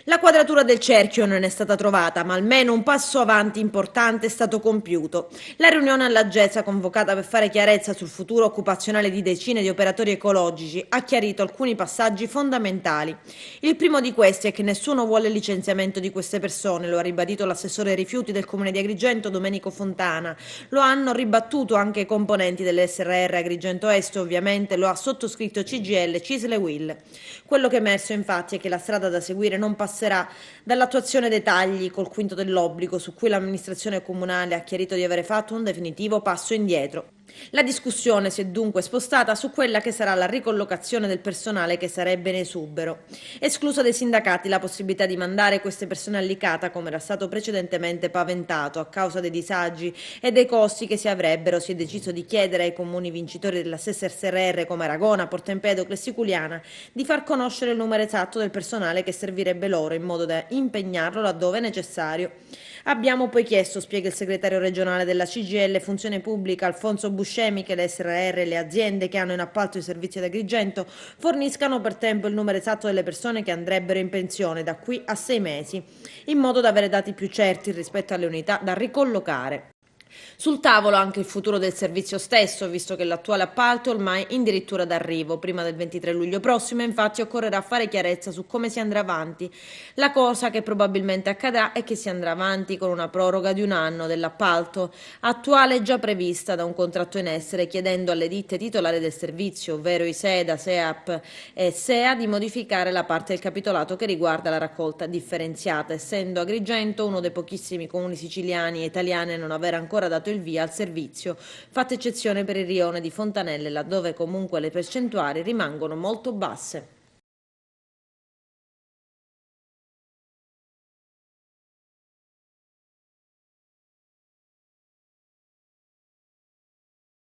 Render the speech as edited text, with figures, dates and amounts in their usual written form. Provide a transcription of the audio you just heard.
La quadratura del cerchio non è stata trovata, ma almeno un passo avanti importante è stato compiuto. La riunione alla GESA, convocata per fare chiarezza sul futuro occupazionale di decine di operatori ecologici, ha chiarito alcuni passaggi fondamentali. Il primo di questi è che nessuno vuole il licenziamento di queste persone, lo ha ribadito l'assessore ai rifiuti del comune di Agrigento, Domenico Fontana. Lo hanno ribattuto anche i componenti dell'SRR Agrigento Est, ovviamente lo ha sottoscritto CGL, CISL e WIL. Quello che è emerso infatti è che la strada da seguire non passerà dall'attuazione dei tagli col quinto dell'obbligo, su cui l'amministrazione comunale ha chiarito di avere fatto un definitivo passo indietro. La discussione si è dunque spostata su quella che sarà la ricollocazione del personale che sarebbe in esubero. Esclusa dai sindacati la possibilità di mandare queste persone a Licata, come era stato precedentemente paventato, a causa dei disagi e dei costi che si avrebbero, si è deciso di chiedere ai comuni vincitori della stessa SRR come Aragona, Porto Empedocle e Siculiana di far conoscere il numero esatto del personale che servirebbe loro in modo da impegnarlo laddove necessario. Abbiamo poi chiesto, spiega il segretario regionale della CGL Funzione Pubblica Alfonso Buscemi, che le SRR e le aziende che hanno in appalto i servizi ad Agrigento forniscano per tempo il numero esatto delle persone che andrebbero in pensione da qui a 6 mesi, in modo da avere dati più certi rispetto alle unità da ricollocare. Sul tavolo anche il futuro del servizio stesso, visto che l'attuale appalto è ormai addirittura d'arrivo. Prima del 23 luglio prossimo, infatti, occorrerà fare chiarezza su come si andrà avanti. La cosa che probabilmente accadrà è che si andrà avanti con una proroga di un anno dell'appalto attuale già prevista da un contratto in essere, chiedendo alle ditte titolari del servizio, ovvero i SEDA, SEAP e SEA, di modificare la parte del capitolato che riguarda la raccolta differenziata, essendo Agrigento uno dei pochissimi comuni siciliani e italiani a non aver ancora dato il via al servizio, fatta eccezione per il rione di Fontanelle, laddove comunque le percentuali rimangono molto basse.